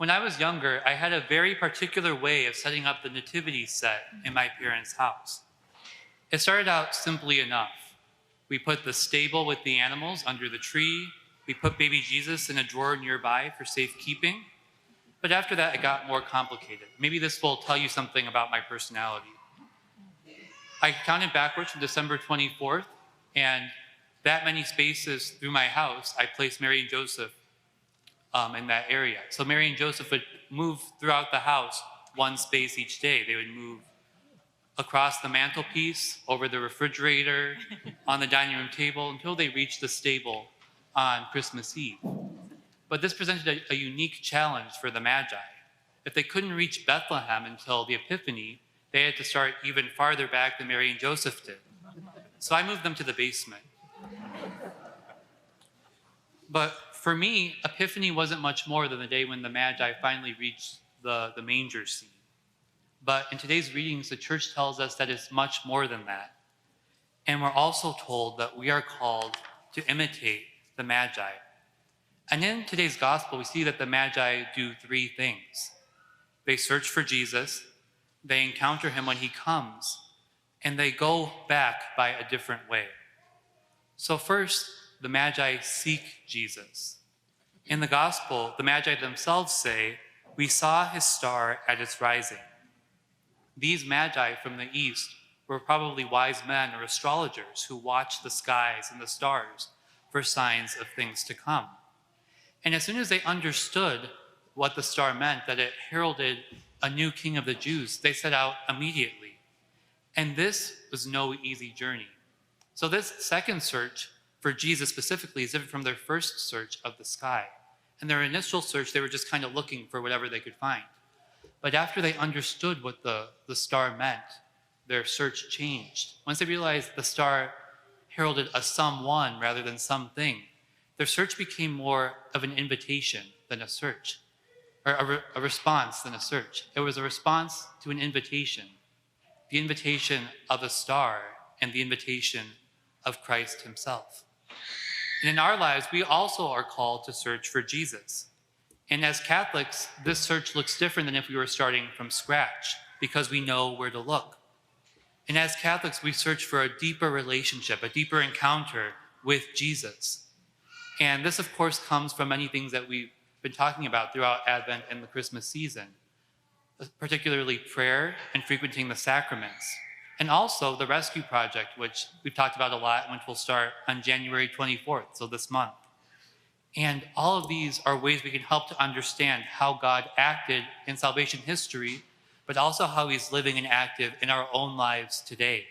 When I was younger, I had a very particular way of setting up the nativity set in my parents' house. It started out simply enough. We put the stable with the animals under the tree. We put baby Jesus in a drawer nearby for safekeeping. But after that, it got more complicated. Maybe this will tell you something about my personality. I counted backwards from December 24th, and that many spaces through my house, I placed Mary and Joseph in that area. So Mary and Joseph would move throughout the house one space each day. They would move across the mantelpiece, over the refrigerator, on the dining room table, until they reached the stable on Christmas Eve. But this presented a unique challenge for the Magi. If they couldn't reach Bethlehem until the Epiphany, they had to start even farther back than Mary and Joseph did. So I moved them to the basement. But for me, Epiphany wasn't much more than the day when the Magi finally reached the manger scene. But in today's readings, the church tells us that it's much more than that. And we're also told that we are called to imitate the Magi. And in today's gospel, we see that the Magi do three things. They search for Jesus, they encounter him when he comes, and they go back by a different way. So first, the Magi seek Jesus. In the gospel, the Magi themselves say, "We saw his star at its rising." These Magi from the east were probably wise men or astrologers who watched the skies and the stars for signs of things to come. And as soon as they understood what the star meant, that it heralded a new king of the Jews, they set out immediately. And this was no easy journey. So this second search for Jesus specifically is different from their first search of the sky. In their initial search, they were just kind of looking for whatever they could find. But after they understood what the star meant, their search changed. Once they realized the star heralded a someone rather than something, their search became more of an invitation than a search, or a response than a search. It was a response to an invitation, the invitation of a star and the invitation of Christ himself. And in our lives, we also are called to search for Jesus. And as Catholics, this search looks different than if we were starting from scratch, because we know where to look. And as Catholics, we search for a deeper relationship, a deeper encounter with Jesus. And this, of course, comes from many things that we've been talking about throughout Advent and the Christmas season, particularly prayer and frequenting the sacraments. And also the Rescue Project, which we've talked about a lot, and which will start on January 24th, so this month. And all of these are ways we can help to understand how God acted in salvation history, but also how he's living and active in our own lives today.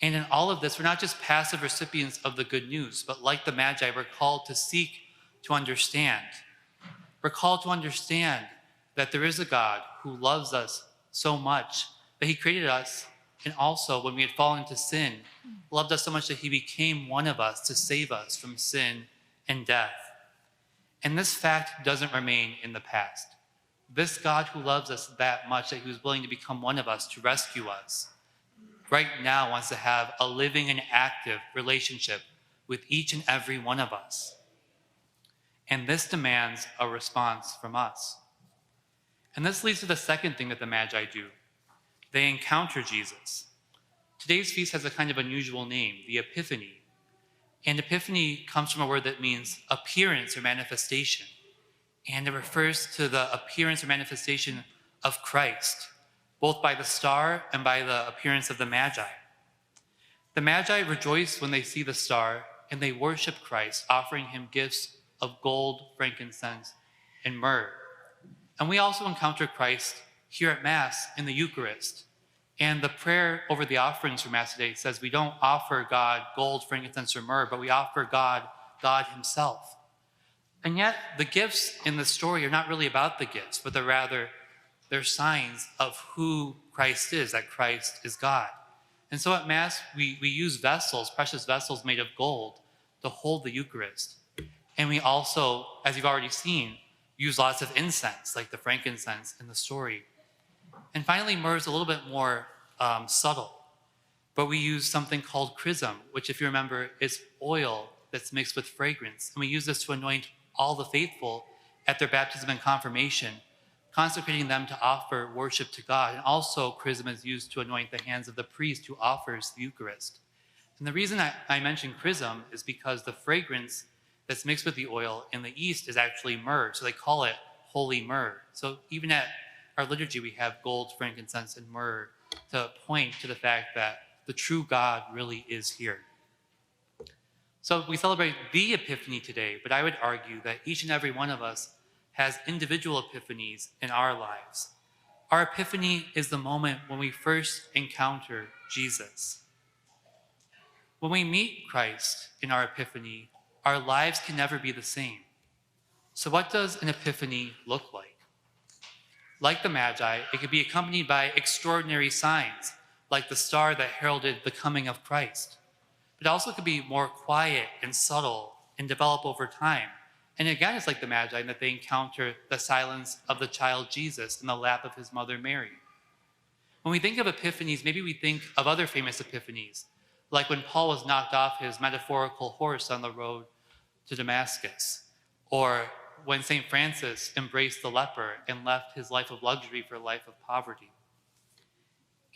And in all of this, we're not just passive recipients of the good news, but like the Magi, we're called to seek to understand. We're called to understand that there is a God who loves us so much, that he created us, and also when we had fallen into sin, loved us so much that he became one of us to save us from sin and death. And this fact doesn't remain in the past. This God who loves us that much that he was willing to become one of us to rescue us, right now wants to have a living and active relationship with each and every one of us. And this demands a response from us. And this leads to the second thing that the Magi do. They encounter Jesus. Today's feast has a kind of unusual name, the Epiphany. And Epiphany comes from a word that means appearance or manifestation. And it refers to the appearance or manifestation of Christ, both by the star and by the appearance of the Magi. The Magi rejoice when they see the star, and they worship Christ, offering him gifts of gold, frankincense, and myrrh. And we also encounter Christ here at Mass in the Eucharist. And the prayer over the offerings for Mass today says we don't offer God gold, frankincense, or myrrh, but we offer God himself. And yet the gifts in the story are not really about the gifts, but they're signs of who Christ is, that Christ is God. And so at Mass, we use vessels, precious vessels made of gold, to hold the Eucharist. And we also, as you've already seen, use lots of incense, like the frankincense in the story. And finally, myrrh is a little bit more subtle, but we use something called chrism, which, if you remember, is oil that's mixed with fragrance. And we use this to anoint all the faithful at their baptism and confirmation, consecrating them to offer worship to God. And also chrism is used to anoint the hands of the priest who offers the Eucharist. And the reason I mention chrism is because the fragrance that's mixed with the oil in the East is actually myrrh. So they call it holy myrrh. So even at our liturgy, we have gold, frankincense, and myrrh to point to the fact that the true God really is here. So we celebrate the Epiphany today, but I would argue that each and every one of us has individual epiphanies in our lives. Our epiphany is the moment when we first encounter Jesus. When we meet Christ in our epiphany, our lives can never be the same. So what does an epiphany look like? Like the Magi, it could be accompanied by extraordinary signs, like the star that heralded the coming of Christ. But it also could be more quiet and subtle and develop over time. And again, it's like the Magi in that they encounter the silence of the child Jesus in the lap of his mother Mary. When we think of epiphanies, maybe we think of other famous epiphanies, like when Paul was knocked off his metaphorical horse on the road to Damascus, or when St. Francis embraced the leper and left his life of luxury for a life of poverty.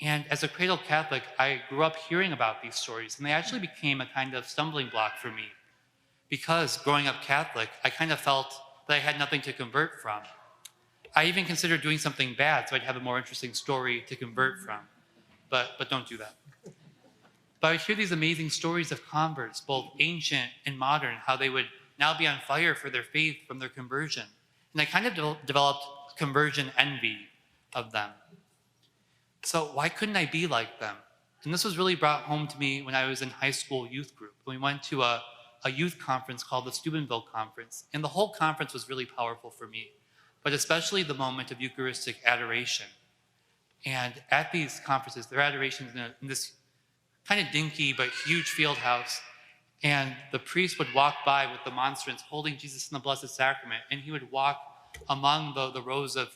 And as a cradle Catholic, I grew up hearing about these stories, and they actually became a kind of stumbling block for me. Because growing up Catholic, I kind of felt that I had nothing to convert from. I even considered doing something bad so I'd have a more interesting story to convert from. But don't do that. But I would hear these amazing stories of converts, both ancient and modern, how they would now be on fire for their faith from their conversion. And I kind of developed conversion envy of them. So why couldn't I be like them? And this was really brought home to me when I was in high school youth group. We went to a youth conference called the Steubenville Conference. And the whole conference was really powerful for me, but especially the moment of Eucharistic adoration. And at these conferences, their adoration is in this kind of dinky but huge field house. And the priest would walk by with the monstrance holding Jesus in the Blessed Sacrament. And he would walk among the rows of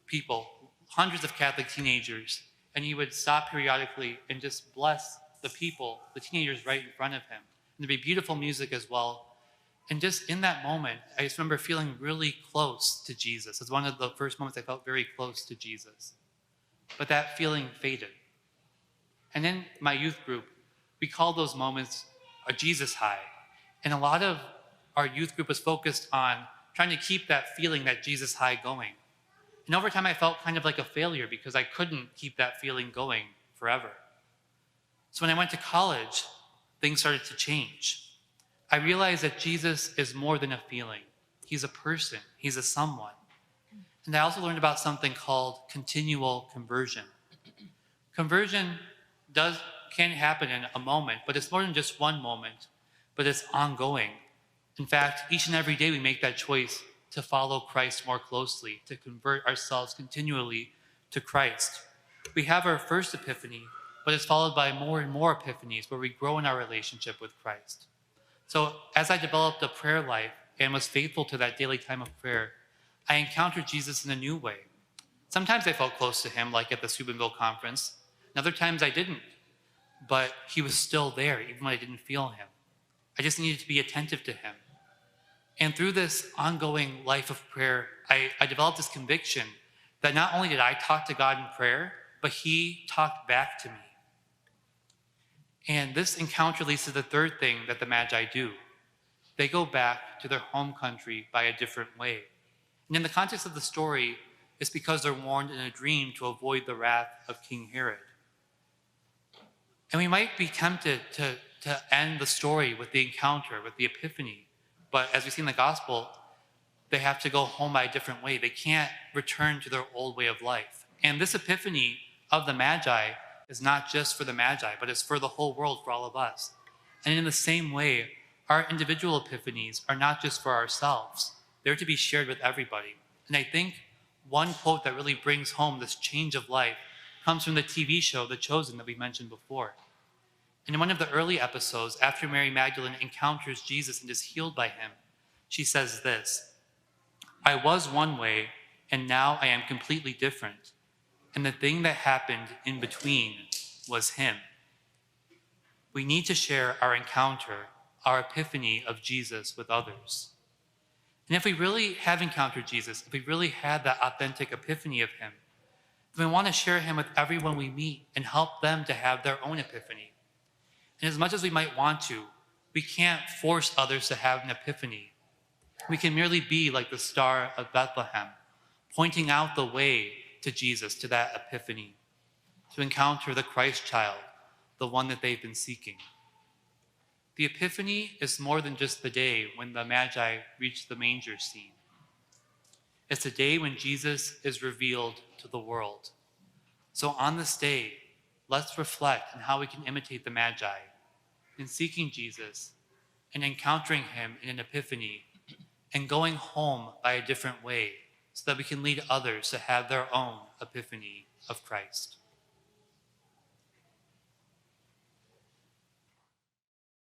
people, hundreds of Catholic teenagers. And he would stop periodically and just bless the people, the teenagers right in front of him. And there'd be beautiful music as well. And just in that moment, I just remember feeling really close to Jesus. It's one of the first moments I felt very close to Jesus. But that feeling faded. And in my youth group, we called those moments a Jesus high. And a lot of our youth group was focused on trying to keep that feeling, that Jesus high going. And over time, I felt kind of like a failure because I couldn't keep that feeling going forever. So when I went to college, things started to change. I realized that Jesus is more than a feeling. He's a person. He's a someone. And I also learned about something called continual conversion. Conversion can happen in a moment, but it's more than just one moment, but it's ongoing. In fact, each and every day we make that choice to follow Christ more closely, to convert ourselves continually to Christ. We have our first epiphany, but it's followed by more and more epiphanies where we grow in our relationship with Christ. So as I developed a prayer life and was faithful to that daily time of prayer, I encountered Jesus in a new way. Sometimes I felt close to him, like at the Steubenville conference, and other times I didn't. But he was still there, even when I didn't feel him. I just needed to be attentive to him. And through this ongoing life of prayer, I developed this conviction that not only did I talk to God in prayer, but he talked back to me. And this encounter leads to the third thing that the Magi do. They go back to their home country by a different way. And in the context of the story, it's because they're warned in a dream to avoid the wrath of King Herod. And we might be tempted to end the story with the encounter, with the epiphany. But as we see in the gospel, they have to go home by a different way. They can't return to their old way of life. And this epiphany of the Magi is not just for the Magi, but it's for the whole world, for all of us. And in the same way, our individual epiphanies are not just for ourselves. They're to be shared with everybody. And I think one quote that really brings home this change of life comes from the TV show, The Chosen, that we mentioned before. And in one of the early episodes, after Mary Magdalene encounters Jesus and is healed by him, she says this: "I was one way, and now I am completely different. And the thing that happened in between was him." We need to share our encounter, our epiphany of Jesus with others. And if we really have encountered Jesus, if we really had that authentic epiphany of him, then we want to share him with everyone we meet and help them to have their own epiphany. And as much as we might want to, we can't force others to have an epiphany. We can merely be like the Star of Bethlehem, pointing out the way to Jesus, to that epiphany, to encounter the Christ child, the one that they've been seeking. The Epiphany is more than just the day when the Magi reach the manger scene. It's the day when Jesus is revealed to the world. So on this day, let's reflect on how we can imitate the Magi in seeking Jesus and encountering him in an epiphany and going home by a different way so that we can lead others to have their own epiphany of Christ.